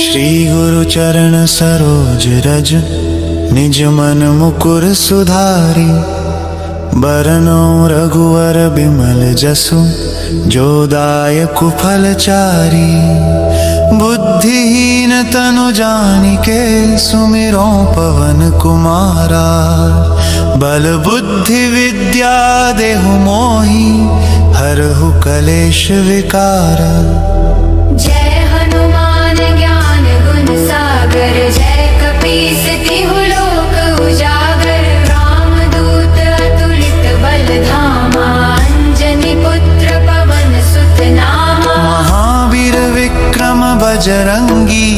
श्री गुरु चरण सरोज रज निज मन मुकुर सुधारी। बरनो रघुवर बिमल जसु जो दायक फलचारी। बुद्धिहीन तनु जानिके सुमिरो पवन कुमारा। बल बुद्धि विद्या देहु मोहि हरहु कलेश विकारा। जय हनुमान ज्ञान गुण सागर जय कपीस तिहु लोक उजागर। रामदूत अतुलित बल धामा अंजनी पुत्र पवन सुत नामा। महावीर विक्रम बजरंगी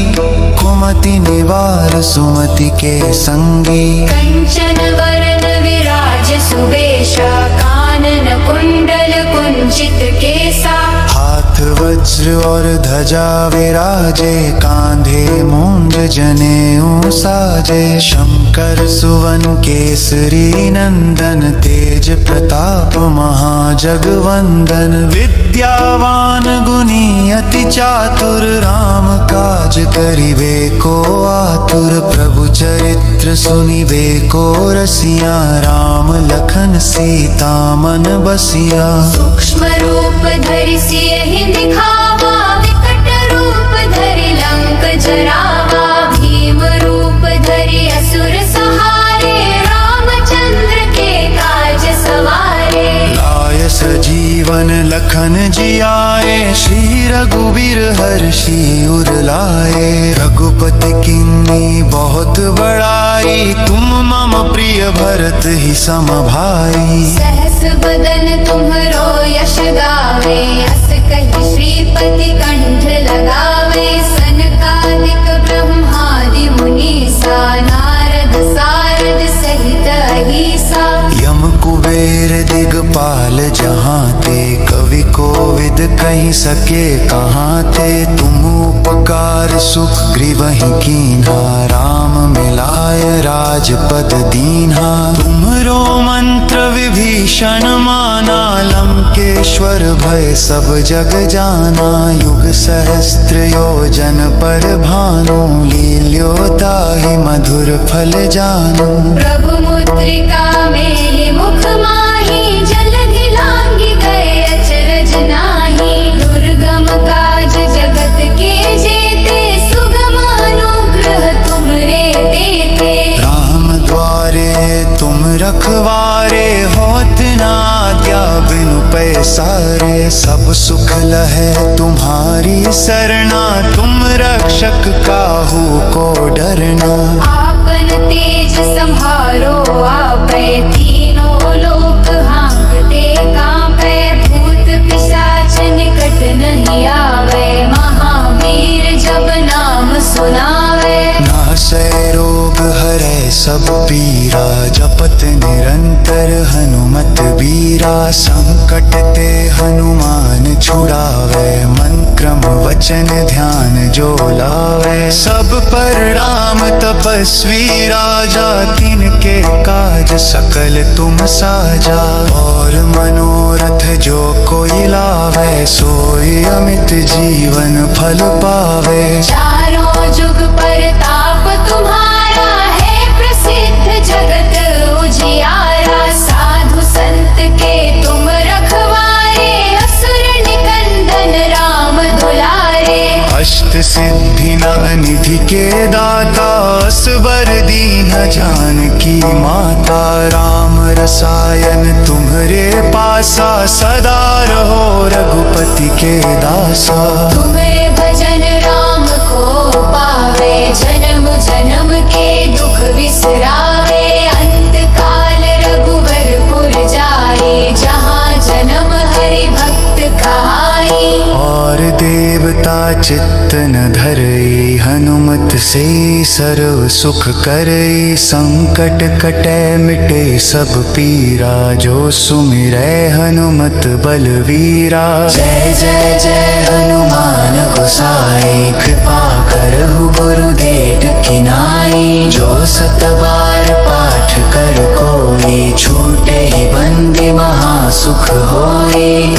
कुमति निवार सुमति के संगी। कंचन वरन विराज सुवेशा कानन कुंडल कुंचित केसा। हाथ वज्र और ध्वजा विराजे कांधे मूंज जनेऊ साजे। शंकर सुवन केसरी नंदन तेज प्रताप महाजगवंदन। विद्यावान गुणी अति चातुर राम काज करिबे को आतुर। प्रभु चरित्र सुनिबे को रसिया राम लखन सीता मन बसिया। सूक्ष्म रूप धरि सियहि दिखावा विकट रूप धरि लंक जरावा। भीम रूप धरि असुर सहारे रामचंद्र के काज सवारे। लाय सजीवन लखन जियाए श्री रघुवीर हर्षि उर लाए। रघुपति किन्नी बहुत बड़ाई तुम मम प्रिय भरत ही सम भाई। सहस बदन तुम्हरो यश गावे अस कहि श्रीपति कंठ लगावे। सनकादिक ब्रह्मादि मुनीसा नारद सारद सहित अहिसा। यम कुबेर दिगपाल जहाँ ते कवि कोविद कहि सके कहाँ थे। तुम उपकार सुग्रीवहि कीन्हा राम मिलाय राजपद दीन्हा। तुम्हरो मंत्र विभीषण माना लंकेश्वर भय सब जग जाना। युग सहस्त्र योजन पर भानु लील्यो ताहि मधुर फल जानु। प्रभु मुद्रिका मेलि मुख माहि जलधि लांघि गए अचरज नाहि। दुर्गम काज जगत के जेते सुगम अनुग्रह तुमरे तेते। राम द्वारे तुम रखवारे होत न आज्ञा बिनु पैसारे। सब सुख लहै तुम्हारी सरना तुम रक्षक काहू को डरना। आपन तेज संहारो आपै तीनों लोक हांकते कांपै। भूत पिशाच निकट नहीं आवे महावीर जब नाम सुनावे। नासै रोग हरै सब पीरा जपत निरंतर हनुमत बीरा। संकट ते हनुमान छुड़ावे मन क्रम वचन ध्यान जो लावे। सब पर राम तपस्वी राजा तिनके काज सकल तुम साजा। और मनोरथ जो कोई लावे सोई अमित जीवन फल पावे। चारों जुग परताप तुम्हारा है प्रसिद्ध जगत उजियारा। साधु संत के तुम रखवारे असुर निकंदन राम दुलारे। अष्ट सिद्धि निधि के दाता असबर दीन जानकी माता। राम रसायन तुम्हरे पासा सदा रहो रघुपति के दासा। तुम्हारे भजन राम को पावे जन्म जन्म के दुख बिसरावे। अंत काल रघुवरपुर जाए जहाँ जन्म हरि भक्त कहाई। और देवता चित्त न धरई हनुमत से सर्व सुख करई। संकट कटै मिटे सब पीरा जो सुमिरै हनुमत बलवीरा। जय जय जय हनुमान गोसाई कृपा करहु गुरुदेव की नाई। जो सत बार पाठ कर कोई छूटे ही बंदी महासुख होई।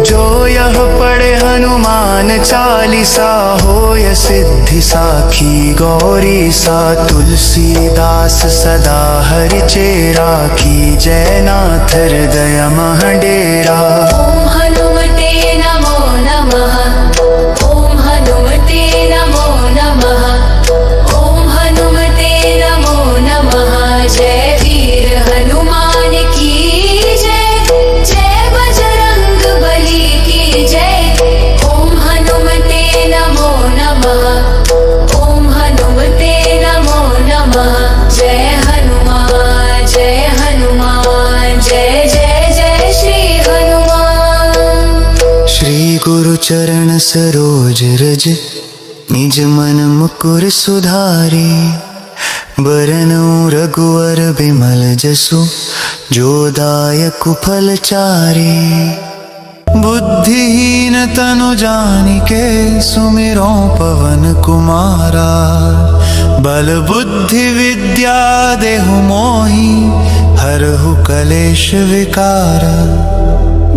जो यह पढ़े हनुमान हनुमान चालीसा होय सिद्धि साखी, गौरी सा तुलसीदास सदा हरि चेरा की, जय नाथ हृदय मह डेरा। ॐ हनुमते नमो नमः। ॐ हनुमते नमो नमः। ॐ हनुमते नमो नमः। जय वीर हनुमान की जय, जय बजरंग बली की जय। ॐ हनुमते नमो नमः। ॐ हनुमते नमो नमः। जय हनुमान जय हनुमान, जय जय जय श्री हनुमान। श्री गुरु चरण सरोज रज, निज मन मुकुर सुधारी। बरनउँ रघुवर बिमल जसु, जो दायक फल चारि। बुद्धिहीन तनु जानिके, सुमिरो पवन कुमारा। बल बुद्धि विद्या देहु मोहि, हरहु कलेश विकारा।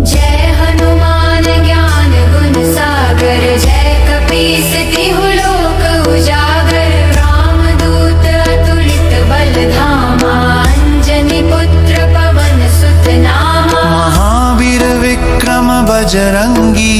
जय हनुमान ज्ञान गुण सागर, जय कपीस तिहु लोक उजागर। रामदूत अतुलित बल धामा, अंजनी पुत्र पवन सुत नामा। महावीर विक्रम बजरंगी,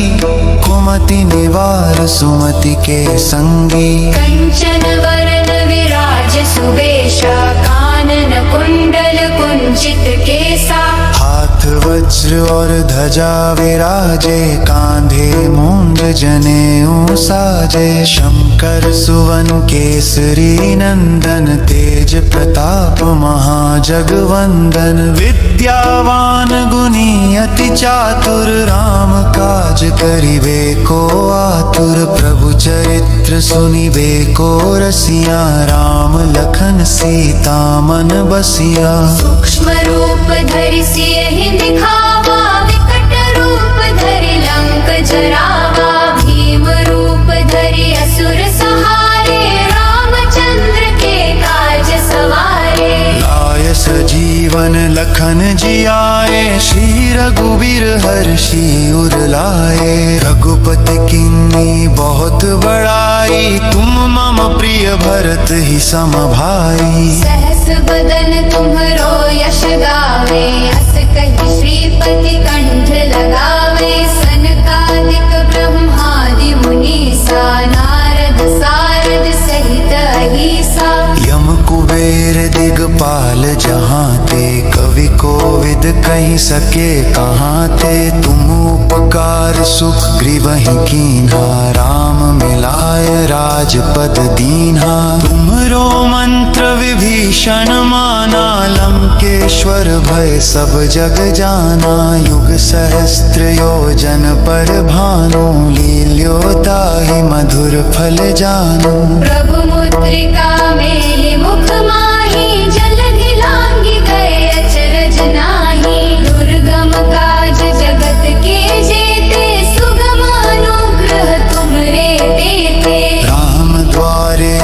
कुमति निवार सुमति के संगी। कंचन वरन विराज सुबेशा, कानन कुंडल कुंचित केसा। हाथ वज्र और ध्वजा विराजे, कांधे मूंज जनेऊ साजे। शंकर सुवन केसरी नंदन, तेज प्रताप महाजगवंदन। विद्यावान गुणी अति चातुर, राम काज करिबे को आतुर। प्रभु चरित्र सुनिबे को रसिया, राम लखन सीता मन बसिया। सूक्ष्म रूप धरि सियहि दिखावा, विकट रूप धरि लंक जरावा। भीम रूप धरि असुर सहारे, रामचंद्र के काज सवारे। लाय सजीवन लखन जियाए, श्री रघुवीर हर्षि उर लाए। रघुपति किन्नी बहुत बड़ाई, तुम मम प्रिय भरत ही सम भाई। सहस बदन तुम्हरो यश गावे, अस कहि श्रीपति कंठ लगावे। सनकादिक ब्रह्मादि मुनीसा, नारद सारद सहित अहिसा। यम कुबेर दिगपाल जहाँ ते, कवि कोविद कहि सके कहाँ ते। तुम उपकार सुख ग्रीवहि कीन्हा, राम मिलाय राजपद दीन्हा। तुमरो मंत्र विभीषण माना, लंकेश्वर भय सब जग जाना। युग सहस्त्र योजन पर भानु, लील्यो ताहि मधुर फल जानु। प्रभु मुद्रिका मेलि मुख माहि, जलधि लांघि गए अचरज नाहि। दुर्गम काज जगत के जेते, सुगम अनुग्रह तुमरे तेते। राम द्वारे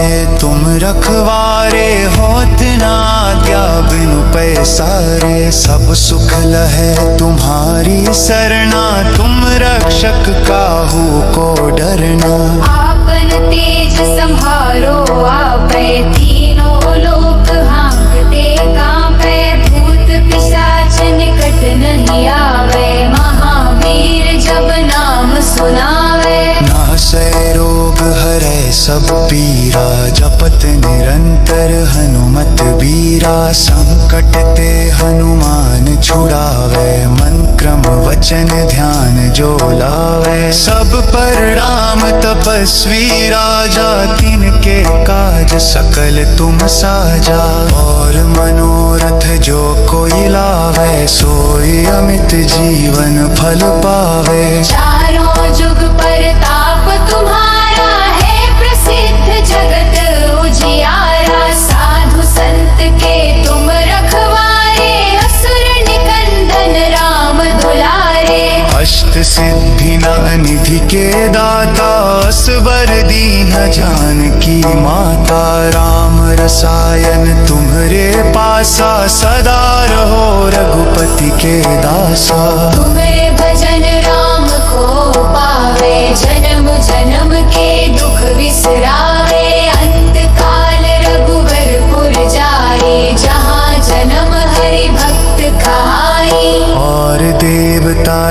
तुम रखवारे, होत न आज्ञा बिनु पैसारे। सब सुख लहै तुम्हारी सरना, तुम रक्षक काहू को डरना। आपन तेज सम्हारो आपै, तीनों लोक हांकते कांपै। भूत पिशाच निकट नहीं आवे, महावीर जब नाम सुनावे। नासै रोग हरै सब पीरा, जपत निरंतर हनुमत बीरा। संकट ते हनुमान छुड़ावे, मन क्रम वचन ध्यान जो लावे। सब पर राम तपस्वी राजा, तिनके काज सकल तुम साजा। और मनोरथ जो कोई लावे, सोई अमित जीवन फल पावे। चारों जुग परताप तुम्हारा है, प्रसिद्ध जगत उजियारा। साधु संत के तुम रखवारे, असुर निकंदन राम दुलारे। अष्ट सिद्धि निधि के दाता, असबर दीन जानकी माता। राम रसायन तुम्हरे पासा, सदा रहो रघुपति के दासा। तुम्हारे भजन राम को पावे, जन्म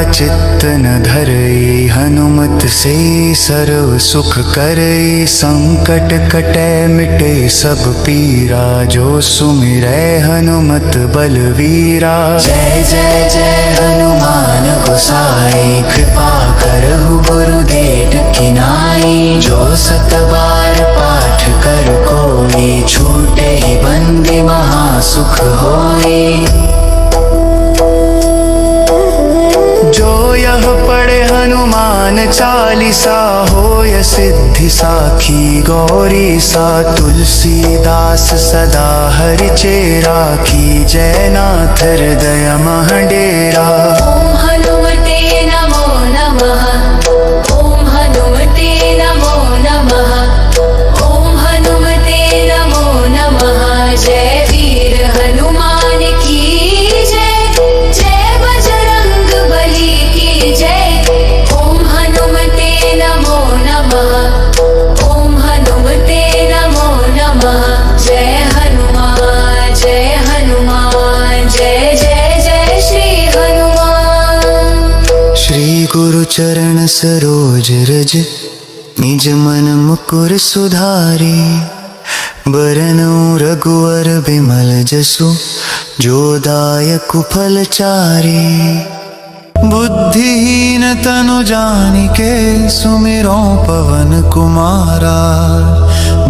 चित्त न धरई, हनुमत से सर्व सुख करई। संकट कटै मिटे सब पीरा, जो सुमिरै हनुमत बलवीरा। जय जय जय हनुमान गोसाई, कृपा करहु गुरुदेव की नाई। जो सत बार पाठ कर कोई, छूटे ही बंदी महासुख होई। जो यह पढ़े हनुमान चालीसा, होय सिद्धि साखी गौरी सा। तुलसीदास सदा हरिचेरा, राखी जय नाथ हृदय मह डेरा। ओम हनुमते नमो नमः, ओम हनुमते नमो नमः, ओम हनुमते नमो नमः। जय वीर हनुमान की जय, जय बजरंग बली की जय। ओम हनुमते नमो नमः, ओम हनुमते नमो नमः। जय हनुमान जय हनुमान, जय जय जय श्री हनुमान। श्री गुरु चरण सरोज रज, निज मन मुकुर सुधारी। बरनउँ रघुवर बिमल जसु, जो दायक फल चारि। बुद्धिहीन तनु जानिके, सुमिरो पवन कुमारा।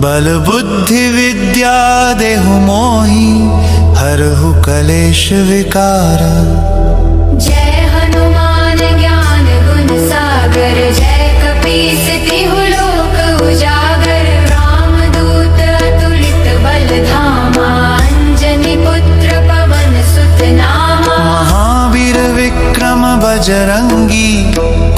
बल बुद्धि विद्या देहु मोहि, हरहु कलेश विकारा। जय हनुमान ज्ञान गुण सागर, जय कपीस तिहु लोक उजागर। रामदूत अतुलित बल धामा, अंजनी पुत्र पवन सुत नामा। महावीर विक्रम बजरंगी,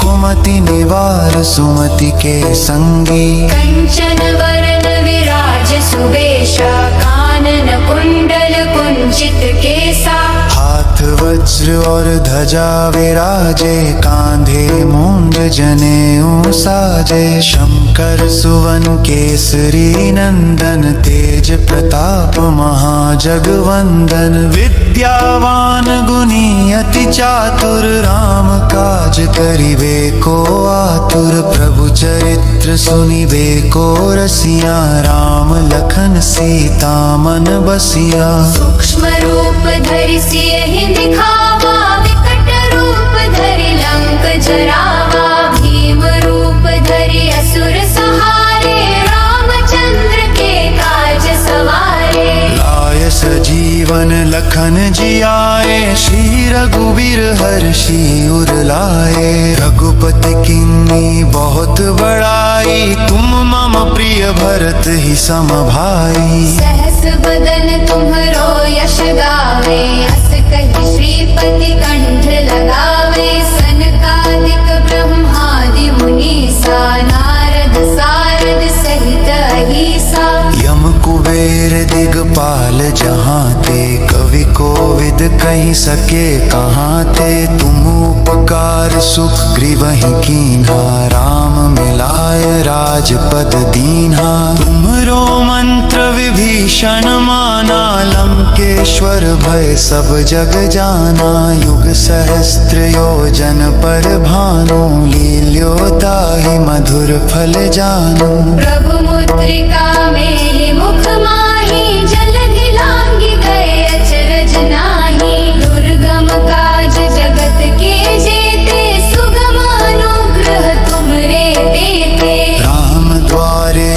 कुमति निवार सुमति के संगी। कंचन वरन विराज सुबेशा, कानन कुंडल कुंचित केसा। हाथ वज्र और ध्वजा विराजे, कांधे मूंज जनेऊ साजे। शंकर सुवन केसरी नंदन, तेज प्रताप महाजगवंदन। विद्यावान गुणी अति चातुर, राम काज करिबे को आतुर। प्रभु चरित्र सुनिबे को रसिया, राम लखन सीता मन बसिया। सूक्ष्म रूप धरि सियहि दिखावा, विकट रूप धरि लंक जरावा। भीम रूप धरि असुर सहारे, रामचंद्र के काज सवारे। लाय सजीवन लखन जियाए, श्री रघुवीर हर्षि उर लाए। रघुपति किन्नी बहुत बड़ाई, तुम मम प्रिय भरत ही सम भाई। सहस बदन तुम्हरो यश गावे, अस कहि श्रीपति कंठ लगावे। सनकादिक ब्रह्मादि मुनीसा, नारद सारद सहित अहिसा। यम कुबेर दिगपाल जहाँ ते, कवि कोविद कहि सके कहाँ ते। तुम उपकार सुख गृहहि कीन्हा, राम मिलाय राजपद दीन्हा। तुमरो मंत्र विभीषण माना, लंकेश्वर भय सब जग जाना। युग सहस्त्र योजन पर भानु, लील्योताहि मधुर फल जानु। प्रभु मुद्रिका मेलि मुख माहि, जलधि लांघि गए अचरज नाहि। दुर्गम काज जगत के जेते, सुगम अनुग्रह तुमरे तेते। राम द्वारे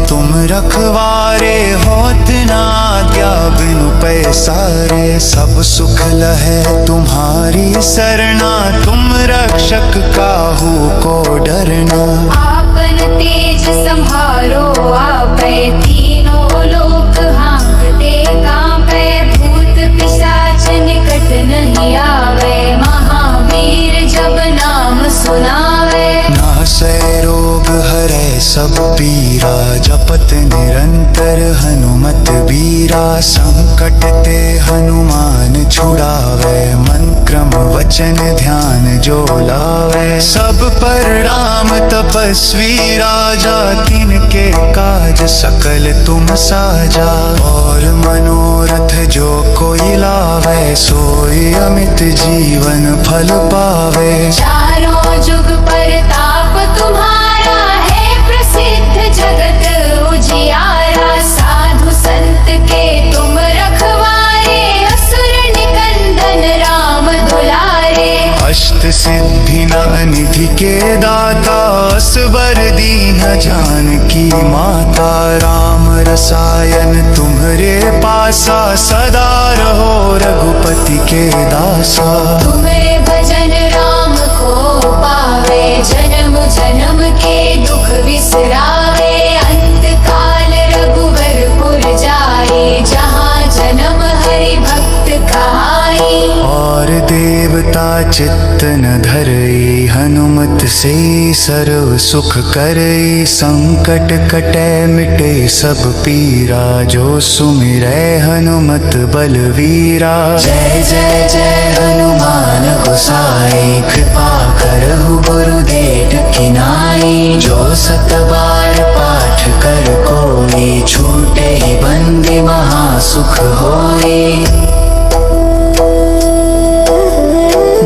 तुम रखवारे, होत न आज्ञा बिनु पैसारे। सब सुख लहै तुम्हारी सरना, तुम रक्षक काहू को डरना। आपन तेज संहारो आपै, तीनों लोक हाँकते कांपै। भूत पिशाच निकट नहीं आवे, महावीर जब नाम सुनावे। नासै रोग हरै सब पीरा, जपत निरंतर हनुमत बीरा। संकट ते हनुमान छुड़ावे, मन क्रम वचन ध्यान जो लावे। सब पर राम तपस्वी राजा, तिनके काज सकल तुम साजा। और मनोरथ जो कोई लावे, सोई अमित जीवन फल पावे। चारों जुग परताप तुम्हारा है प्रसिद्ध, जगत उजियारा। साधु संत के तुम रखवारे, असुर निकंदन राम दुलारे। अष्ट सिद्धि निधि के दाता, असबर दीन जानकी माता। राम रसायन तुम्हरे पासा, सदा रहो रघुपति के दासा। तुम्हारे भजन राम को पावे, जन्म जन्म के दुख बिसरावे। अंत काल रघुवरपुर जाए, जहाँ जन्म हरि भक्त कहाई। और देवता चित्त न धरई, हनुमत से सर्व सुख करई। संकट कटे मिटे सब पीरा, जो सुमिरै हनुमत बलवीरा। जय जय जय हनुमान गोसाई, कृपा करहु गुरुदेव की नाई। जो सत बार पाठ कर कोई, छूटे ही बंदी महासुख होई।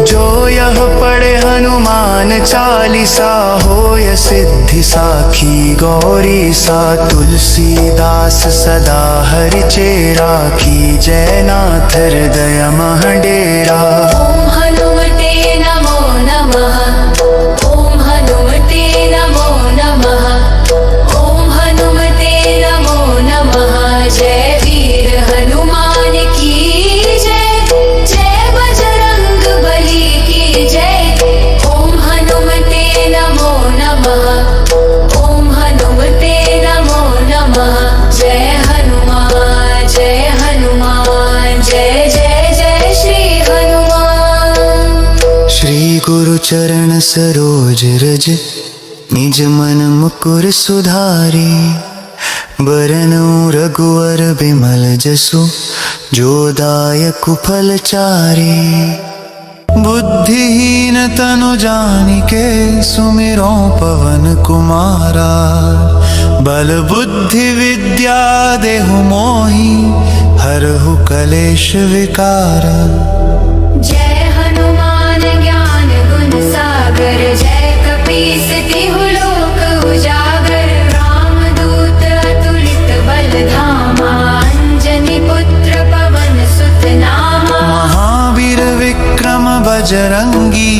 जो यह पढ़े हनुमान चालीसा, होय सिद्धि साखी गौरी सा। तुलसीदास सदा हरि चेरा, की जय नाथ हृदय मह डेरा। ओम हनुमते नमो नमः, ओम हनुमते नमो नमः, ओम हनुमते नमो नमः। जय वीर हनुमान की जय, जय बजरंग बली की जय। ओम हनुमते नमो नमः, ओम हनुमते नमो नमः। जय हनुमान जय हनुमान, जय जय जय श्री हनुमान। श्री गुरु चरण सरोज रज, निज मन मुकुर सुधारी। बरनउँ रघुवर बिमल जसु, जो दायक फल चारी। बुद्धिहीन तनु जानिके, सुमिरो पवन कुमारा। बल बुद्धि विद्या देहु मोहि, हरहु कलेश विकारा। जय हनुमान ज्ञान गुण सागर, जय कपीस तिहु लोक उजागर। रामदूत अतुलित बल धामा, अंजनी पुत्र पवन सुत नामा। महावीर विक्रम बजरंगी,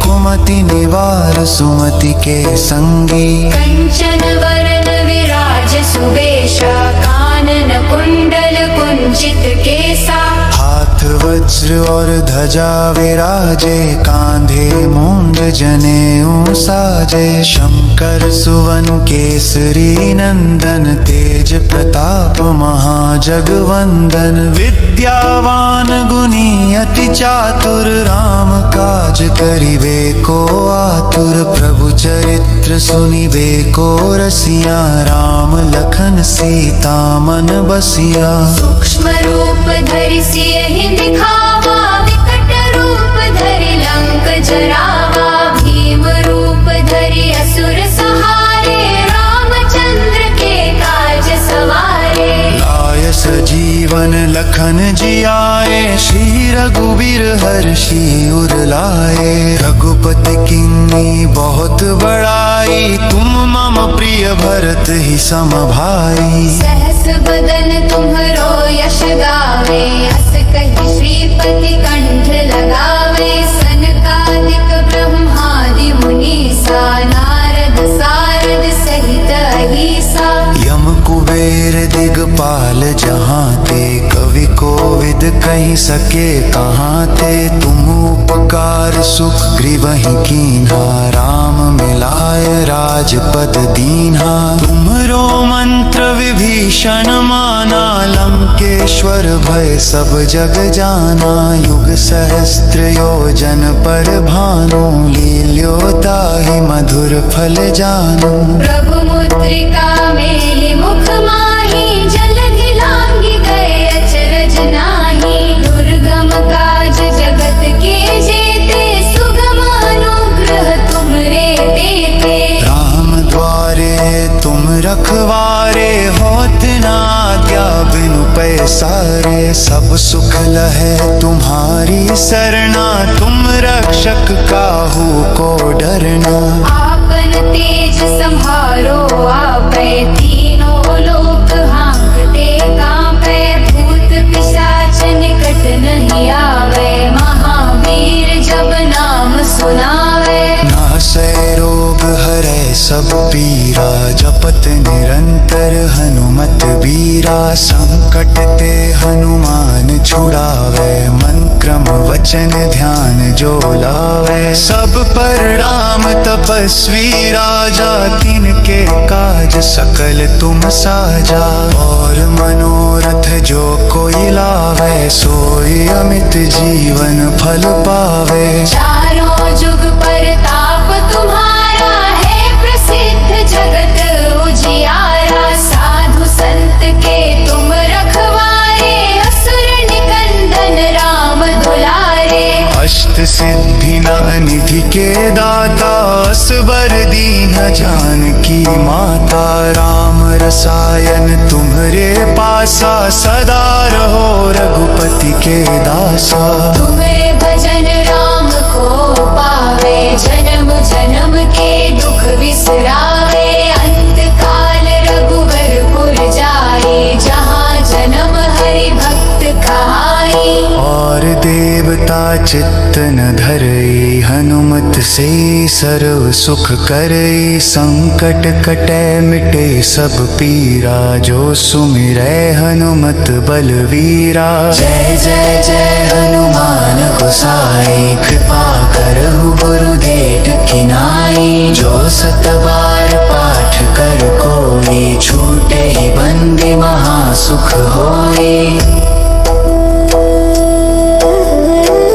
कुमति निवार सुमति के संगी। कंचन वरन विराज सुबेशा, कानन कुंडल कुंचित केसा। हाथ वज्र और ध्वजा विराजे, कांधे मूंज जनेऊ साजे। शंकर सुवन केसरी नंदन, तेज प्रताप महाजगवंदन। विद्यावान गुणी अति चातुर, राम काज करिबे को आतुर। प्रभु चरित्र सुनिबे को रसिया, राम लखन सीता मन बसिया। सूक्ष्म रूप धरि सियहि दिखावा, विकट रूप धरि लंक जरावा। भीम रूप धरि असुर सहारे, रामचंद्र के काज सवारे। लाय सजीवन लखन जियाए, श्री रघुबीर हर्षि उर लाए। रघुपति किन्नी बहुत बड़ाई, तुम मम प्रिय भरत ही सम भाई। सहस बदन तुम्हरो यश गावे, अस कहि श्रीपति कंठ लगावे। सनकादिक ब्रह्मादि मुनीसा, नारद सारद सहित अहिसा। यम कुबेर दिगपाल जहाँ ते, कवि कोविद कहि सके कहाँ ते। तुम उपकार सुख ग्रीवहि कीन्हा, राम मिलाय राज राजपद दीन्हा। तुम्हरो मंत्र विभीषण माना, लंकेश्वर भय सब जग जाना। युग सहस्त्र योजन पर भानु, लील्यो ताहि मधुर फल जानू। प्रभु मुद्रिका मेलि मुख माहि, जलधि लांघि गए अचरज नाहि। दुर्गम काज जगत के जेते, सुगम अनुग्रह तुमरे तेते। राम द्वारे तुम रखवारे, होत न आज्ञा बिनु पैसारे। सब सुख लहे तुम्हारी सरना, तुम रक्षक काहू को डरना। आपन तेज संहारो आपै, तीनों लोक हाँकते कांपै। भूत पिशाच निकट नहीं आवे, महावीर जब नाम सुनावे। नासै रोग हरै सब पीरा, जपत निरंतर हनुमत बीरा। संकट ते हनुमान छुड़ावे, मन क्रम वचन ध्यान जो लावे। सब पर राम तपस्वी राजा, तिनके काज सकल तुम साजा। और मनोरथ जो कोई लावे, सोई अमित जीवन फल पावे। चारों जुग परताप तुम्हारा है, प्रसिद्ध जगत उजियारा। साधु संत के तुम रखवारे, असुर निकंदन राम दुलारे। अष्ट सिद्धि निधि के दाता, असबर दीन जानकी माता। राम रसायन तुम्हरे पासा, सदा रहो रघुपति के दासा। तुम्हारे भजन राम को पावे, जन्म जन्म के दुख बिसरावे। अंत काल रघुवरपुर जाए, जहाँ जन्म हरि भक्त कहाई। और देवता चित्त न धरई, हनुमत से सर्व सुख करई। संकट कटै मिटे सब पीरा, जो सुमिरै हनुमत बलवीरा। जय जय जय हनुमान गोसाई, कृपा करहु गुरुदेव की नाई। जो सत बार पाठ कर कोई, छूटे ही बंदी महासुख होई।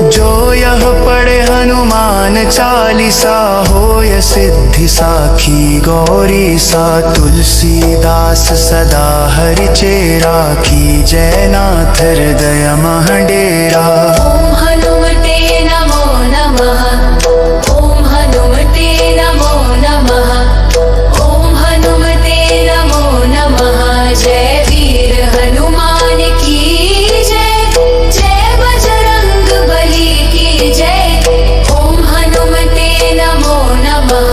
जो यह पढ़े हनुमान चालीसा, होय सिद्धि साखी गौरी सा। तुलसीदास सदा हरि चेरा, की जय नाथ हृदय मह डेरा। ओम हनुमते नमो नमः, ओम हनुमते नमो नमः, ओम हनुमते नमो नमः। जय वीर हनुमान की जय, जय बजरंग बली की जय। ओम हनुमते नमो नमः,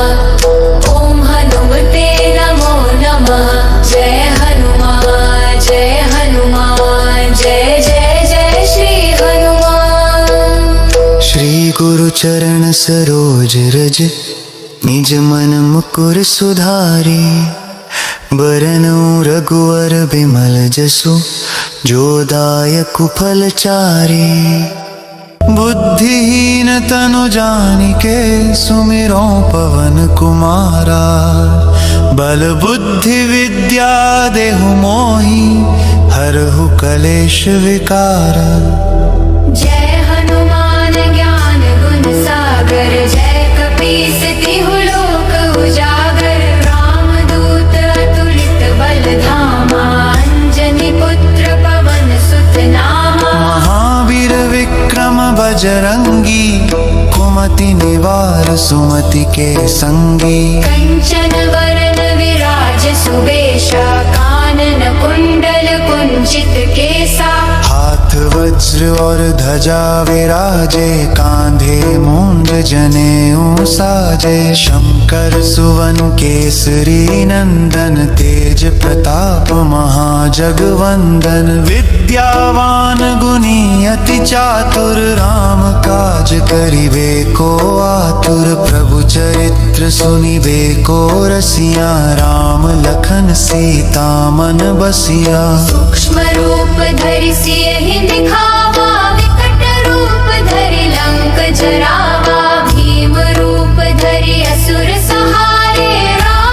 ओम हनुमते नमो नमः। जय हनुमान जय हनुमान, जय जय जय श्री हनुमान। श्री गुरु चरण सरोज रज, निज मन मुकुर सुधारी। बरनउँ रघुवर बिमल जसु, जो दायकु फल चारि। बुद्धिहीन तनु जानिके, सुमिरो पवन कुमारा। बल बुद्धि विद्या देहु मोहि, हरहु कलेश विकारा। जय हनुमान ज्ञान गुण सागर, जय कपीस तिहु लोक उजागर। रामदूत अतुलित बल धामा, अंजनी पुत्र पवन सुत नामा। महावीर विक्रम बजरंगी, कुमति निवार सुमति के संगी। कंचन वरन विराज सुबेशा, कानन कुंडल कुंचित केसा। हाथ वज्र और ध्वजा विराजे, कांधे मूंज जनेऊ साजे। शंकर सुवन केसरी नंदन, तेज प्रताप महाजगवंदन। विद्यावान गुणी अति चातुर, राम काज करिबे को आतुर। प्रभु चरित्र सुनिबे को रसिया, राम लखन सीता मन बसिया। सूक्ष्म रूप धरि सियहि दिखावा, विकट रूप धरि लंक जरावा। भीम रूप धरि असुर सहारे, राम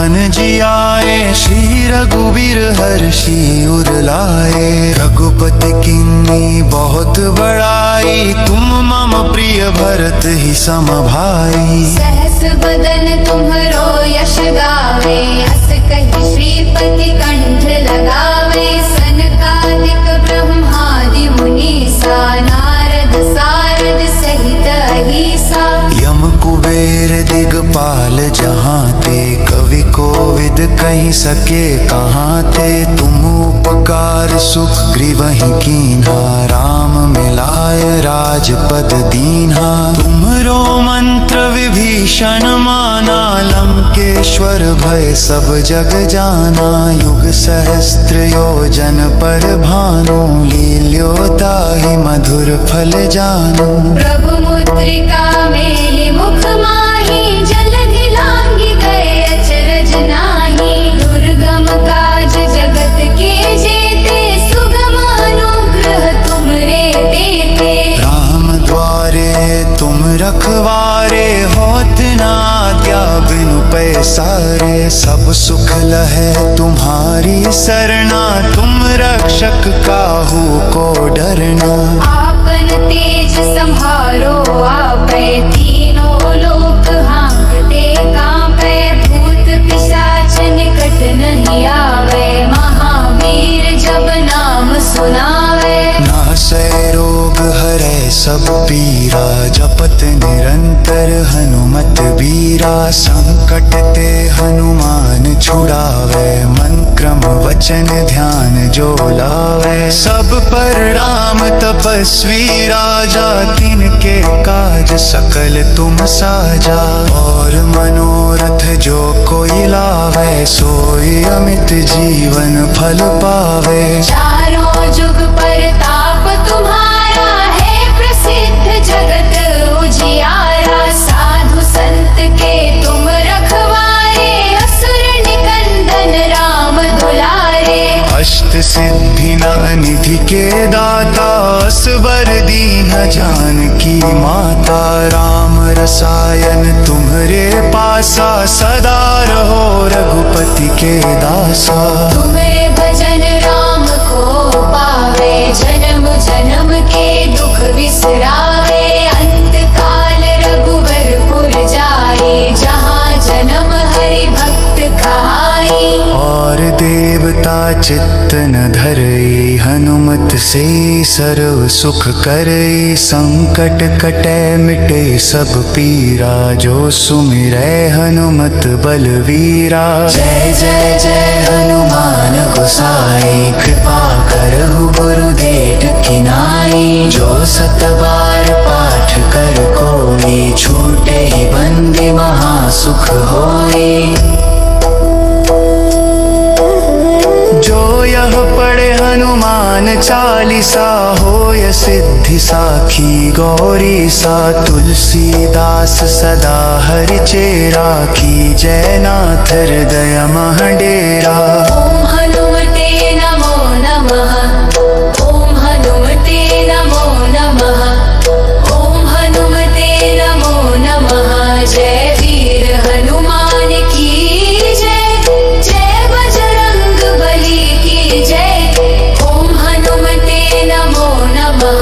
मन जियाए, श्री रघुवीर हर्षि उर लाए। रघुपति किन्नी बहुत बड़ाई, तुम मम प्रिय भरत ही सम भाई। सहस बदन तुम्हरो यश गावे, अस कहि श्रीपति कंठ लगावे। सनकादिक ब्रह्मादि मुनीसा, नारद सारद सहित अहिसा। यम कुबेर दिगपाल जहाँ ते, कवि कोविद कहीं सके कहाँ ते। तुम उपकार सुग्रीवहि कीन्हा, राम मिलाय राजपद दीन्हा। तुमरो मंत्र विभीषण माना, लंकेश्वर भय सब जग जाना। युग सहस्त्र योजन पर भानु, लील्योताहि मधुर फल जानु। प्रभु मुद्रिका मेलि मुख माहि, जलधि लांघि गए अचरज नाहि। दुर्गम काज जगत के जेते, सुगम अनुग्रह तुमरे तेते। राम द्वारे तुम रखवारे, होत न आज्ञा बिनु पैसारे। सब सुख लहै तुम्हारी सरना, तुम रक्षक काहू को डरना। आपन तेज संहारो आपै, तीनों लोक हांकते कांपै। भूत पिशाच निकट नहीं आवे, महावीर जब नाम सुनावे। नासै रोग हरै सब पीरा, जपत निरंतर हनुमत बीरा। संकट ते हनुमान छुड़ावे, मन क्रम वचन ध्यान जो लावे। सब पर राम तपस्वी राजा, तिनके काज सकल तुम साजा। और मनोरथ जो कोई लावे, सोई अमित जीवन फल पावे। चारों जुग परताप तुम्हारा है, प्रसिद्ध जगत उजियारा। साधु संत के तुम रखवारे, असुर निकंदन राम दुलारे। अष्ट सिद्धि निधि के दाता, असबर दीन जानकी माता। राम रसायन तुम्हरे पासा, सदा रहो रघुपति के दासा। तुम्हें भजन राम को पावे, जन्म जन्म के दुख बिसरावे। अंत काल रघुवरपुर जाए, जहाँ जन्म हरि भक्त कहाई। और देवता चित्त न धरई, हनुमत से सर्व सुख करई। संकट कटै मिटे सब पीरा, जो सुमिरै हनुमत बलवीरा। जय जय जय हनुमान गोसाई, कृपा करहु गुरुदेव की नाई। जो सत बार पाठ कर कोई, छूटे ही बंदी महासुख होई। जो यह पढ़े हनुमान चालीसा, होय सिद्धि साखी गौरी सा। तुलसीदास सदा हरि चेरा, की जय नाथ हृदय मह डेरा। ओम हनुमते नमो नमः, ओम हनुमते नमो नमः, ओम हनुमते नमो नमः। जय वीर हनुमान की जय, जय बजरंग बली की जय। ओम हनुमते नमो नमः,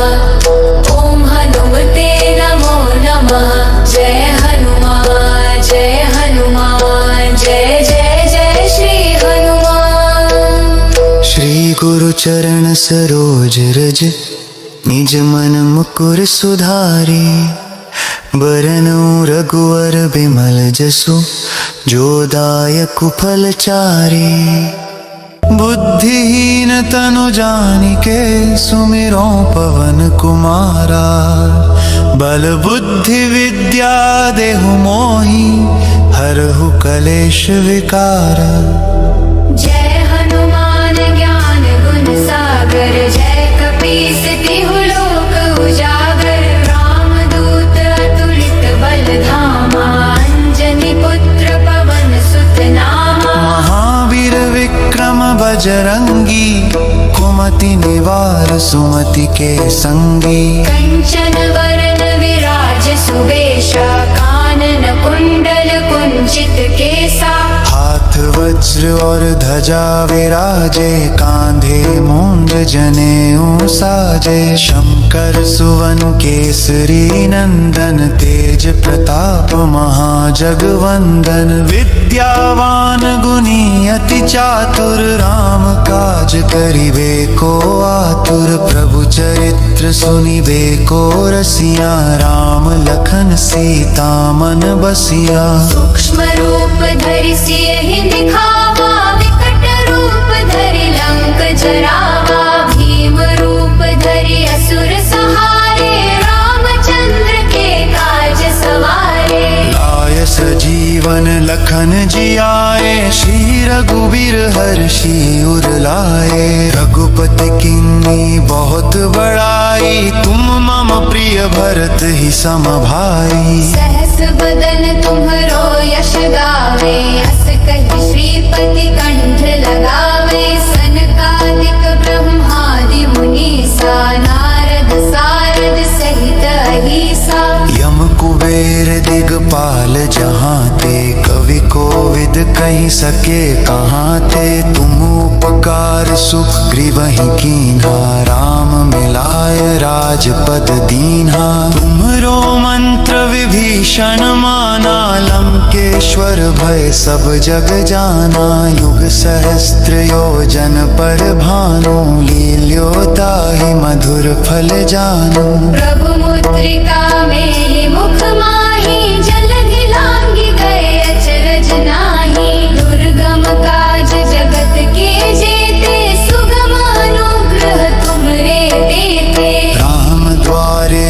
ओम हनुमते नमो नमः। जय हनुमान जय हनुमान, जय जय जय श्री हनुमान। श्री गुरु चरण सरोज रज, निज मन मुकुर सुधारी। बरनउँ रघुवर बिमल जसु, जो दायक फल चारी। बुद्धिहीन तनु जानिके, सुमिरो पवन कुमारा। बल बुद्धि विद्या देहु मोहि, हरहु कलेश विकारा। जय हनुमान ज्ञान गुण सागर, जय कपीस तिहु लोक उजागर। रामदूत अतुलित बल धामा, अंजनी पुत्र पवन सुत नामा। महावीर विक्रम बजरंगी, कुमति निवार सुमति के संगी। कंचन वरन विराज सुबेशा, कानन कुंडल कुंचित केसा। हाथ और ध्वजा विराजे, कांधे मूंज जनेऊ साजे। शंकर सुवन केसरी नंदन, तेज प्रताप महाजगवंदन। विद्यावान गुणी अति चातुर, राम काज करिबे को आतुर। प्रभु चरित्र सुनिबे को रसिया, राम लखन सीता मन बसिया। सूक्ष्म रूप धरि सियहि दिखावा, विकट रूप धरि लंक जरावा। भीम रूप धरि असुर सहारे, रामचंद्र के काज सवारे। लाय सजीवन लखन जियाए, श्री रघुबीर हर्षि उर लाए। रघुपति किन्नी बहुत बड़ाई, तुम मम प्रिय भरत ही सम भाई। सहस बदन तुम्हरो यश गावे, अस कहि श्रीपति कंठ लगावे। सनकादिक ब्रह्मादि मुनीसा, नारद सारद सहित अहिसा। यम कुबेर दिगपाल जहाँ ते, कवि कोविद कहि सके कहाँ ते। तुम उपकार सुग्रीवहि कीन्हा, राम मिलाय राजपद दीन्हा। तुम्हरो मंत्र विभीषण माना, लंकेश्वर भय सब जग जाना। युग सहस्त्र योजन पर भानु, लील्यो ताहि मधुर फल जानू। प्रभु मुद्रिका मेलि मुख माहि, जलधि लांघि गए अचरज नाहि। दुर्गम काज जगत के जेते, सुगम अनुग्रह तुमरे तेते। राम द्वारे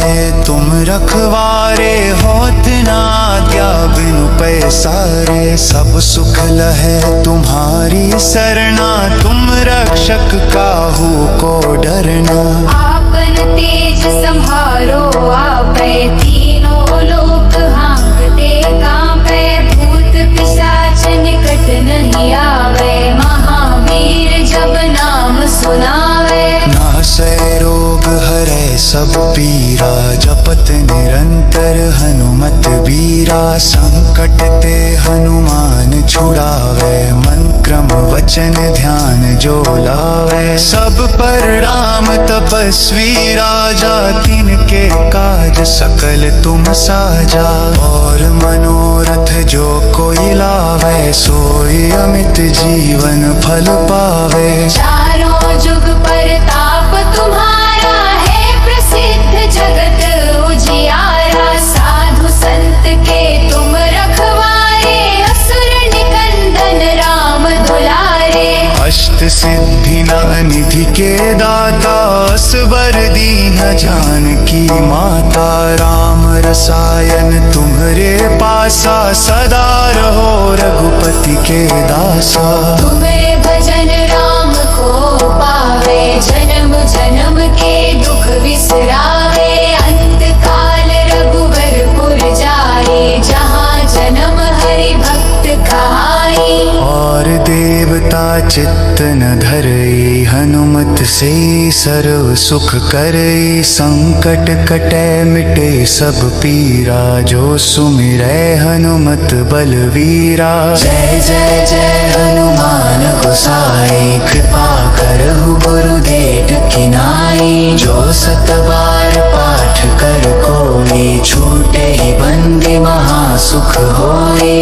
तुम रखवारे, होत न आज्ञा बिनु पैसारे। सब सुख लहै तुम्हारी सरना, तुम रक्षक काहू को डरना। आपन तेज सम्हारो आपै, तीनों लोक हाँकते कांपै। भूत पिशाच निकट नहीं आवे, महावीर जब नाम सुनावे। नासै रोग हरै सब पीरा, जपत निरंतर हनुमत बीरा। संकट ते हनुमान छुड़ावे, मन क्रम वचन ध्यान जो लावे। सब पर राम तपस्वी राजा, तिनके काज सकल तुम साजा। और मनोरथ जो कोई लावे, सोई अमित जीवन फल पावे। चारों जुग परताप तुम्हारा है, प्रसिद्ध जगत उजियारा। साधु संत के तुम रखवारे, असुर निकंदन राम दुलारे। अष्ट सिद्धि निधि के दाता, असबर दीन जानकी माता। राम रसायन तुम्हरे पासा, सदा रहो रघुपति के दासा। तुम्हें भजन राम को पावे, जन्म जन्म के दुख बिसरावे। अंत काल रघुवरपुर जाए, जहाँ जन्म हरि भक्त कहाई। और देवता चित्त न धरई, हनुमत से सर्व सुख करई। संकट कटै मिटे सब पीरा, जो सुमिरै हनुमत बलवीरा। जय जय जय हनुमान गोसाई, कृपा करहु गुरुदेव की नाई। जो सत बार पाठ कर कोई, छूटे ही बंदी महासुख होई।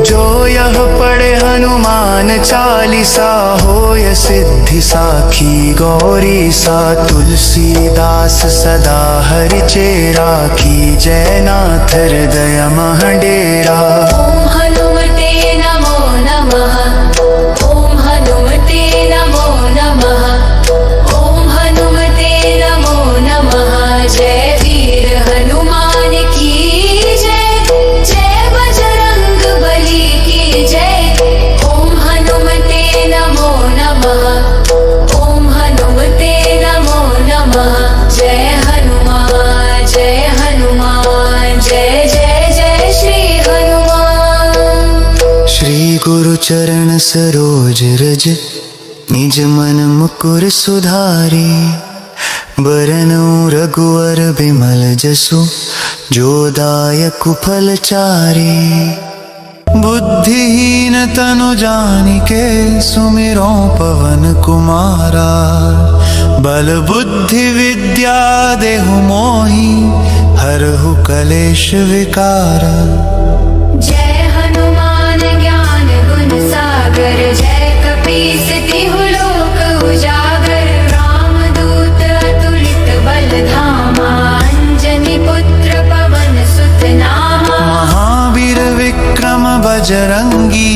जो यह पढ़े हनुमान चालीसा, होय सिद्धि साखी गौरी सा। तुलसीदास सदा हरि चेरा, की जय नाथ हृदय मह डेरा। ओम हनुमते नमो नमः, ओम हनुमते नमो नमः, ओम हनुमते नमो नमः। जय वीर हनुमान की जय, जय बजरंग बली की जय। ओम हनुमते नमो नमः, ओम हनुमते नमो नमः। जय हनुमान जय हनुमान, जय जय जय श्री हनुमान। श्री गुरु चरण सरोज रज, निज मन मुकुर सुधारी। बरनउँ रघुवर बिमल जसु, जो दायक फल चारि। बुद्धिहीन तनु जानिके सुमिरो पवन कुमारा। बल बुद्धि विद्या देहु मोहि हरहु कलेश विकारा। जय हनुमान ज्ञान गुण सागर, जय कपीस तिहु लोक उजागर। रामदूत अतुलित बल धामा, अंजनी पुत्र पवन सुत नामा। महावीर विक्रम बजरंगी,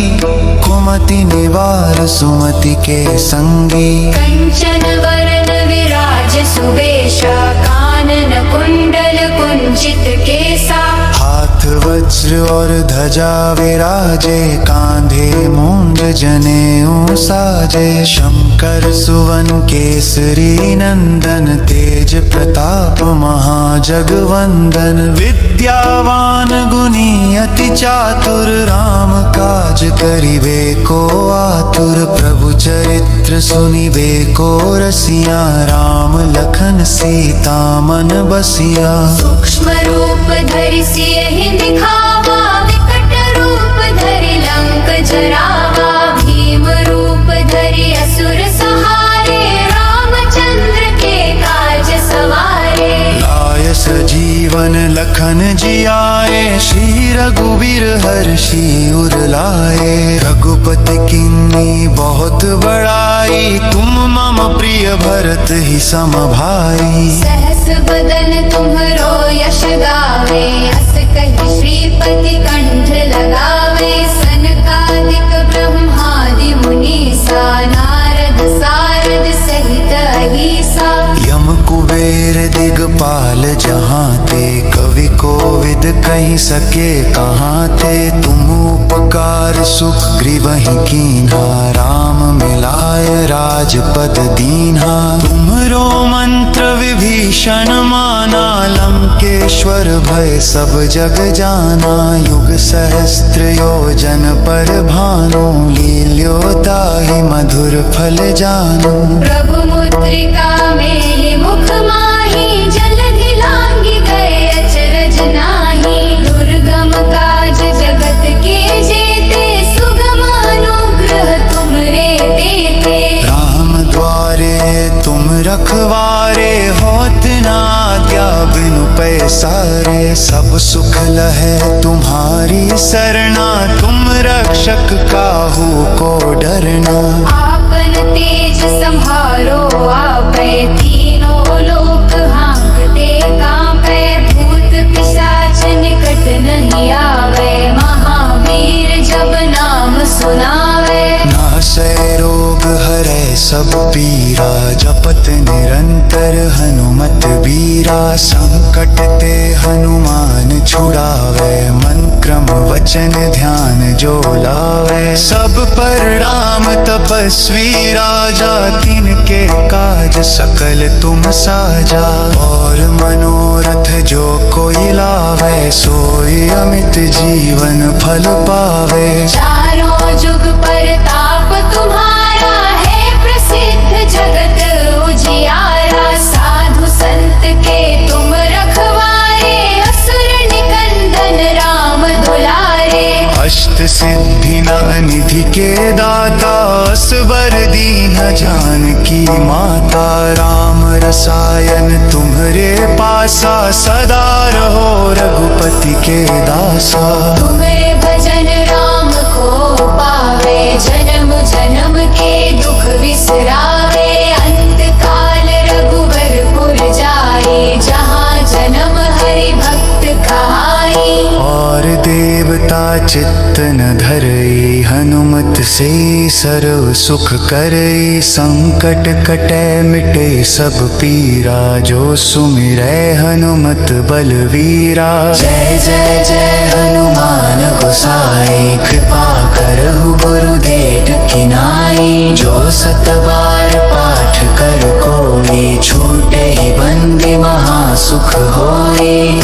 कुमति निवार सुमति के संगी। कंचन वरन विराज सुबेशा, कानन कुंडल कुंचित केसा। हाथ वज्र और ध्वजा विराजे, कांधे मूंज जनेऊ साजे। शंकर सुवन केसरी नंदन, तेज प्रताप महाजगवंदन। विद्यावान गुणी अति चातुर, राम काज करिबे को आतुर। प्रभु चरित्र सुनिबे को रसिया, राम लखन सीता मन बसिया। सूक्ष्म रूप धरि सियहि दिखावा, विकट रूप धरि लंक जरावा। भीम रूप धरि असुर सहारे, रामचंद्र के काज सवारे। लाय सजीवन लखन जियाए, श्री रघुवीर हर्षि उर लाए। रघुपति किन्नी बहुत बड़ाई, तुम मम प्रिय भरत ही सम भाई। सहस बदन तुम्हरो यश गावे, अस कहि श्रीपति कंठ लगावे। सनकादिक ब्रह्मादि मुनीसा, नारद सारद सहित अहीसा। यम कुबेर दिगपाल जहाँ ते, कवि कोविद कहि सके कहाँ ते। तुम उपकार सुग्रीवहि कीन्हा, राम मिलाय राजपद दीन्हा। तुम्हरो मंत्र विभीषण माना, लंकेश्वर भय सब जग जाना। युग सहस्त्र योजन पर भानु, लील्यो ताहि मधुर फल जानु। प्रभु मुद्रिका मेलि मुख माहि, जलधि लांघि गए अचरज नाहि। दुर्गम काज जगत के जेते, सुगम अनुग्रह तुमरे तेते। राम द्वारे तुम रखवारे, होत न आज्ञा बिनु पैसारे। सब सुख लहै तुम्हारी सरना, तुम रक्षक काहू को डरना। आपन तेज संहारो आपै, तीनों लोक हांकते कांपै। भूत पिशाच निकट नहीं आवे, महावीर जब नाम सुनावे। नासै रोग हरै सब पीरा, जपत निरंतर हनुमत बीरा। संकट ते हनुमान छुड़ावे, मन क्रम वचन ध्यान जो लावे। सब पर राम तपस्वी राजा, तिनके काज सकल तुम साजा। और मनोरथ जो कोई लावे, सोई अमित जीवन फल पावे। चारों जुग परताप तुम्हारा है, प्रसिद्ध जगत उजियारा। साधु संत के तुम रखवारे, असुर निकंदन राम दुलारे। अष्ट सिद्धि निधि के दाता, असबर दीन जानकी माता। राम रसायन तुम्हरे पासा, सदा रहो रघुपति के दासा। तुम्हारे भजन राम को पावे, जन्म जन्म के दुख बिसरावे। अंत काल रघुवरपुर जाए, जहाँ जन्म हरि भक्त कहाई। और देवता चित्त न धरई, हनुमत से सर्व सुख करई। संकट कटै मिटे सब पीरा, जो सुमिरै हनुमत बलवीरा। जय जय जय हनुमान गोसाई, कृपा करहु गुरुदेव की नाई। जो सत बार पाठ कर कोई, छूटे ही बंदी महासुख होई।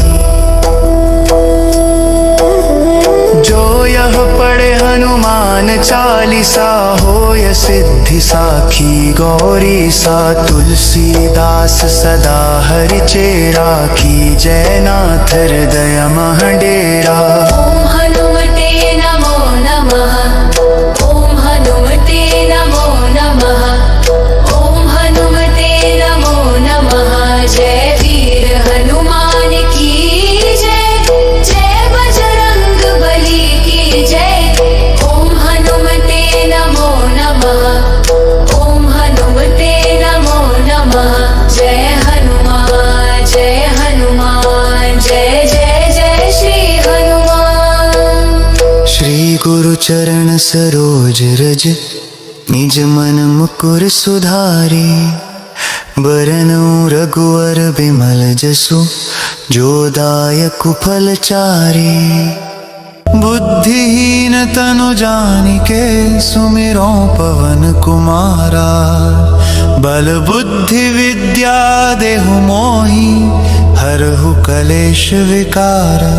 जो यह पढ़े हनुमान चालीसा, होय सिद्धि साखी गौरी सा। तुलसीदास सदा हरि चेरा, की जय नाथ हृदय मह डेरा। ओम हनुमते नमो चरण सरोज रज निज मन मुकुर सुधारी। बरनउँ रघुवर बिमल जसु जो दायकु फल चारि। बुद्धिहीन तनु जानिके सुमिरो पवन कुमारा। बल बुद्धि विद्या देहु मोहि हरहु कलेश विकारा।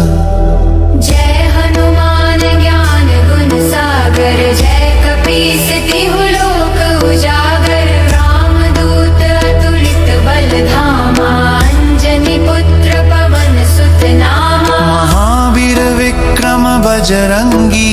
जय हनुमान ज्ञान गुण सागर जय कपीस तिहु लोक उजागर। रामदूत अतुलित बल धामा अंजनी पुत्र पवन सुत नामा। महावीर विक्रम बजरंगी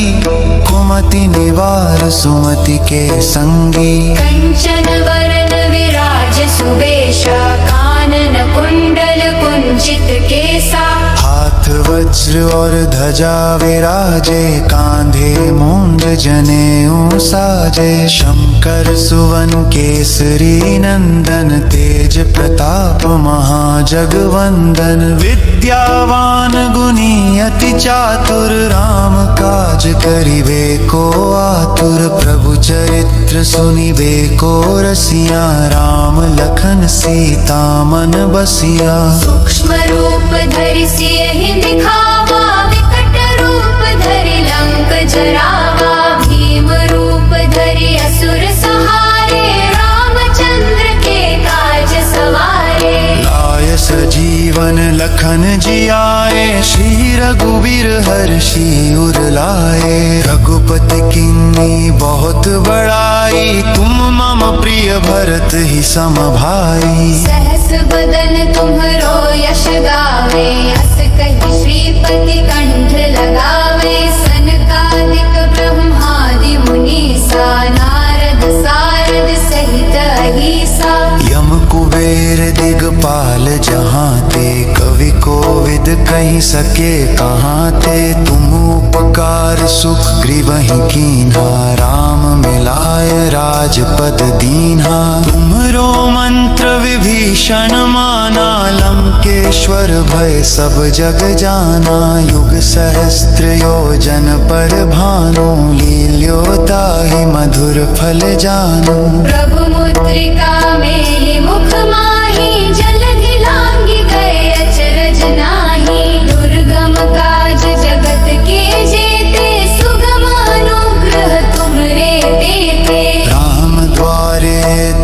कुमति निवार सुमति के संगी। कंचन वरन विराज सुबेशा कानन कुंडल कुंचित केसा। हाथ वज्र और ध्वजा विराजे कांधे मूंज जनेऊ साजे। शंकर सुवन केसरी नंदन तेज प्रताप महाजगवंदन। विद्यावान गुणी अति चातुर राम काज करिबे को आतुर। प्रभु चरित्र सुनिबे को रसिया राम लखन सीता मन बसिया। सूक्ष्म रूप धरि सियहि दिखावा विकट रूप धरि लंक जरावा। भीम रूप धरि असुर सहारे रामचंद्र के काज सवारे। लाय सजीवन लखन जियाए श्री रघुवीर हर्षि उर लाए। रघुपति किन्नी बहुत बड़ाई तुम मम प्रिय भरत ही सम भाई। सहस बदन तुम्हरो यश गावे अस कहि श्रीपति कंठ लगावे। सनकादिक ब्रह्मादि मुनीसा नारद सारद सहित अहिसा। यम कुबेर दिगपाल जहाँ ते कवि कोविद कहि सके कहाँ ते। तुम उपकार सुख ग्रीवहि कीन्हा राम मिलाय राजपद दीन्हा। तुम्हरो मंत्र विभीषण माना लंकेश्वर भय सब जग जाना। युग सहस्त्र योजन पर भानु लील्यो ताहि मधुर फल जानु। प्रभु मुद्रिका मेलि मुख माहि जलधि लांघि गए अचरज नाहि। दुर्गम काज जगत के जेते सुगम अनुग्रह तुमरे तेते। राम द्वारे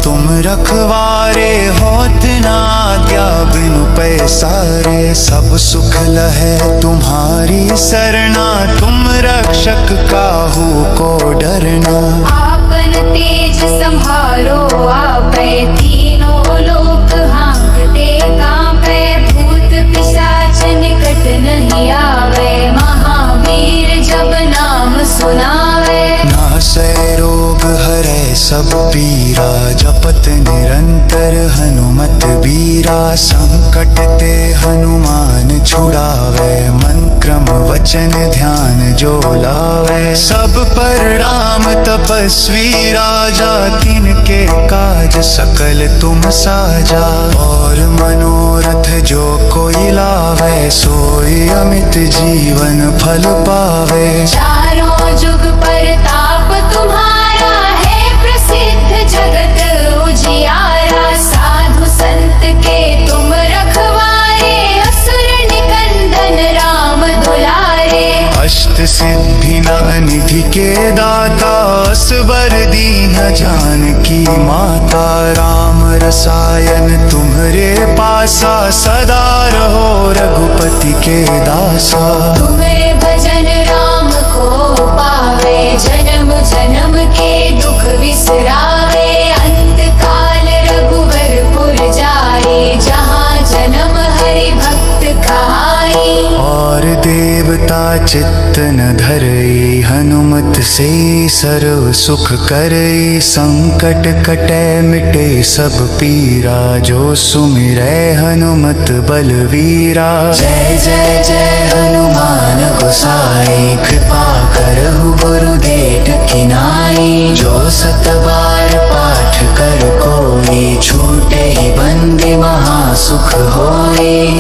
तुम रखवारे होत न आज्ञा बिनु पैसारे। सब सुख लहै तुम्हारी सरना तुम रक्षक काहू को डरना। आपन तेज संहारो आपै तीनों लोक हांकते कांपै। भूत पिशाच निकट नहीं आवे महावीर जब नाम सुनावे। नासै रोग हरै सब पीरा जपत निरंतर हनुमत बीरा। संकट ते हनुमान छुड़ावे मन क्रम वचन ध्यान जो लावे। सब पर राम तपस्वी राजा तिनके काज सकल तुम साजा। और मनोरथ जो कोई लावे सोई अमित जीवन फल पावे। चारों जुग परताप तुम्हारा है प्रसिद्ध जगत उजियारा। साधु संत के तुम रखवारे असुर निकंदन राम दुलारे। अष्ट सिद्धि निधि के दाता असबर दीन जानकी माता। राम रसायन तुम्हरे पासा सदा रहो रघुपति के दासा। तुम्हारे भजन राम को पावे जन्म जन्म के दुख बिसरावे। अंत काल रघुवर पुर जाए जहाँ जन्म हरि भक्त कहाई। और देवता चित्त न धरई हनुमत से सर्व सुख करई। संकट कटै मिटे सब पीरा जो सुमिरै हनुमत बलवीरा। जय जय जय हनुमान गोसाई कृपा करहु गुरुदेव की नाई। जो सत बार पाठ कर कोई छूटे ही बंदी महासुख होई।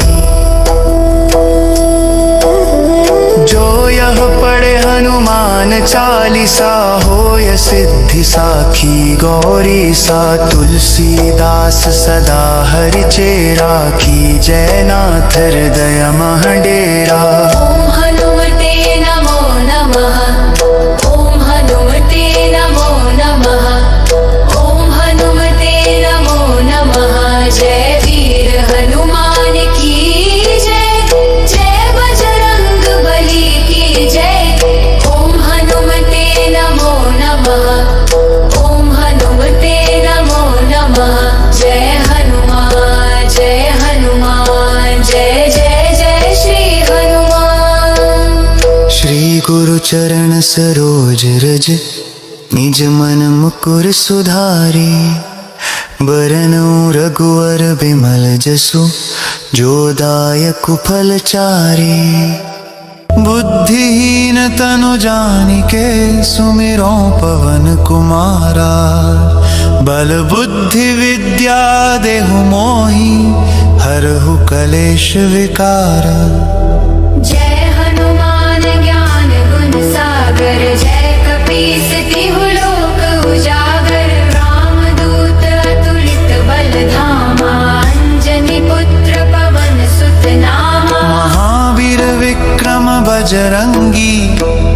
जो यह पढ़े हनुमान चालीसा सा होय सिद्धि साखी गौरी सा तुलसीदास सदा हरि चेरा की जयनाथ हृदय महडेरा। ॐ हनुमते नमो नमः। ॐ हनुमते नमो नमः। ॐ हनुमते नमो नमः। जय वीर हनुमान की जय। जय बजरंग बली की जय। ॐ हनुमते नमो नमः। ॐ हनुमते नमो नमः। जय हनुमान जय हनुमान जय जय जय श्री हनुमान। श्री गुरु चरण सरोज रज निज मन मुकुर सुधारी। बरनउँ रघुवर बिमल जसु जो दायक फल चारी। बुद्धिहीन तनु जानिके सुमिरो पवन कुमारा। बल बुद्धि विद्या देहु मोहि हरहु कलेश विकारा। जय हनुमान ज्ञान गुण सागर जय कपीस तिहु लोक उजागर। रामदूत अतुलित बल धामा अंजनी पुत्र पवन सुत नामा। महावीर विक्रम बजरंगी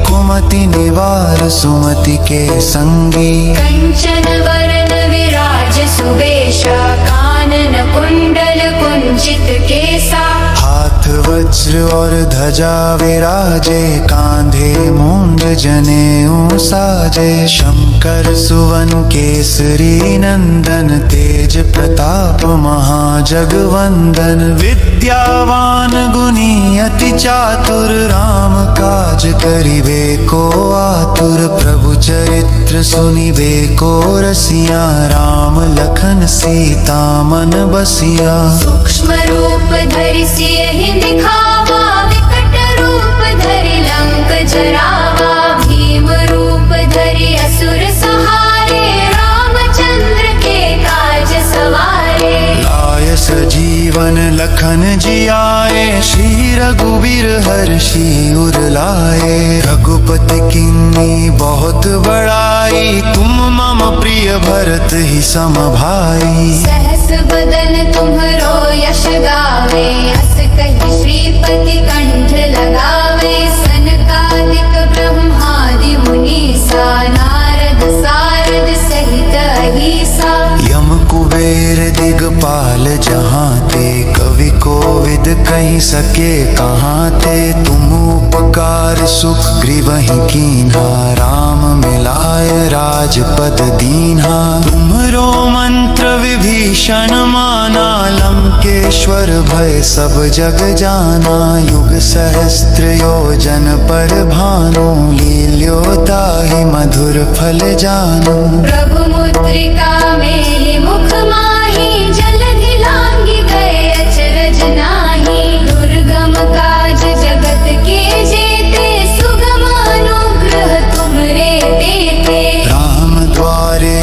कुमति निवार सुमति के संगी। कंचन वरण विराज सुबेशा कानन कुंडल कुंचित केसा। हाथ वज्र और ध्वजा विराजे कांधे मूंज जनेऊ साजे। शंकर सुवन केसरी नंदन तेज प्रताप महाजगवंदन। विद्यावान गुणी अति चातुर राम काज करिबे को आतुर। प्रभु चरित्र सुनिबे को रसिया राम लखन सीता मन बसिया। सूक्ष्म रूप धरि सियहि दिखावा विकट रूप धरि लंक जरावा। भीम रूप धरि असुर संहारे रामचंद्र के काज सवारे। लाय सजीवन लखन जियाए श्री रघुवीर हर्षि उर लाए। रघुपति किन्नी बहुत बड़ाई तुम मम प्रिय भरत ही सम भाई। सहस बदन तुम्हरो यश गावे अस कहि श्रीपति कंठ लगावे। सनकादिक ब्रह्मादि मुनीसा नारद सारद सहित अहिसा। यम कुबेर दिगपाल जहाँ ते कवि कोविद कहि सके कहाँ ते। तुम उपकार सुख ग्रीवहि कीन्हा राम मिलाय राजपद दीन्हा। तुम्हरो मंत्र विभीषण माना लंकेश्वर भय सब जग जाना। युग सहस्त्र योजन पर भानु लील्यो ताहि मधुर फल जानु। प्रभु मुद्रिका मेलि मुख माहि जलधि लांघि गए अचरज नाहि। दुर्गम काज जगत के जेते सुगम अनुग्रह तुमरे तेते। राम द्वारे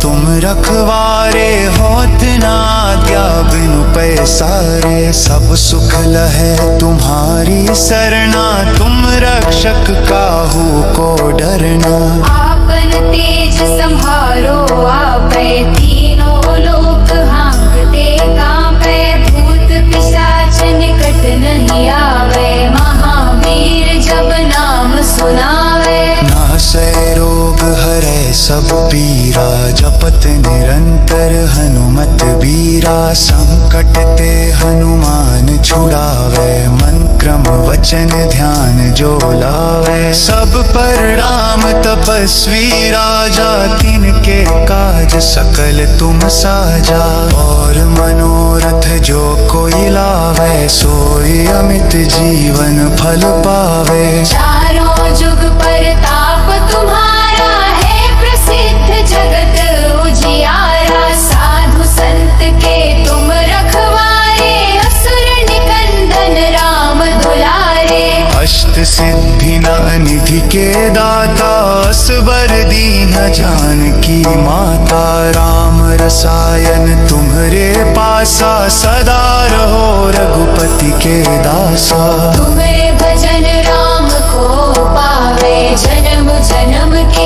तुम रखवारे होत न आज्ञा बिनु पैसारे। सब सुख लहै तुम्हारी सरना तुम रक्षक काहू को डरना। आपन तेज संहारो आपै तीनों लोक हांकते कांपै। भूत पिशाच निकट नहीं आवे महावीर जब नाम सुनावे। नासै रोग हरै सब पीरा जपत निरंतर हनुमत बीरा। संकट ते हनुमान छुड़ावे मन क्रम वचन ध्यान जो लावे। सब पर राम तपस्वी राजा तिनके काज सकल तुम साजा। और मनोरथ जो कोई लावे सोई अमित जीवन फल पावे। चारों जुग परताप तुम्हारा है प्रसिद्ध जगत उजियारा। साधु संत के तुम रखवारे असुर निकंदन राम दुलारे। अष्ट सिद्धि निधि के दाता असबर दीन जानकी माता। राम रसायन तुम्हरे पासा सदा रहो रघुपति के दासा। तुम्हारे भजन राम को पावे जन्म जन्म के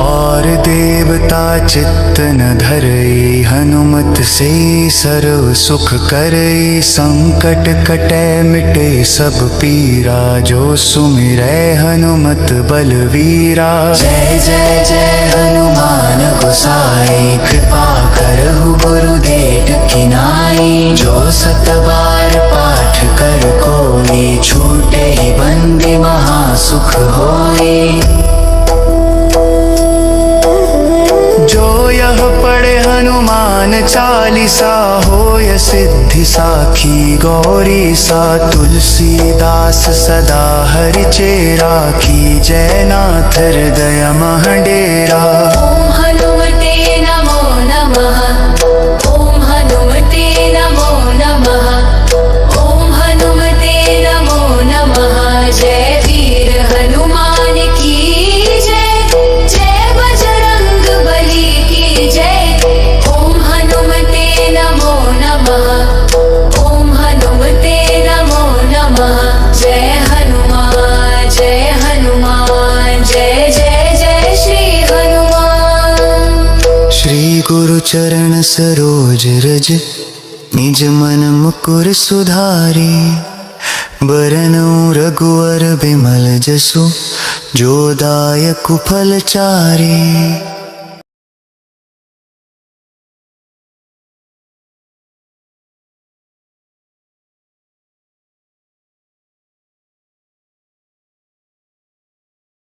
और देवता चित्त न धरई, हनुमत से सर्व सुख करई। संकट कटै मिटे सब पीरा, जो सुमिरै हनुमत बलवीरा। जय जय जय हनुमान गोसाई, कृपा करहु गुरुदेव की नाई। जो सत बार पाठ कर कोई, छूटे ही बंदी महासुख होई। जो यह पढ़े हनुमान चालीसा, होय सिद्धि साखी गौरी सा। तुलसीदास सदा हरि चेरा, की जय नाथ हृदय मह डेरा। ॐ हनुमते नमो नमः। ॐ हनुमते नमो नमः। ॐ हनुमते नमो नमः। जय वीर हनुमान की जय, जय बजरंग बली की जय। ॐ हनुमते नमो नमः। ॐ हनुमते नमो नमः। जय हनुमान जय हनुमान, जय जय जय श्री हनुमान। श्री गुरु चरण सरोज रज, निज मन मुकुर सुधारी। बरनउँ रघुवर बिमल जसु, जो दायक फल चारी।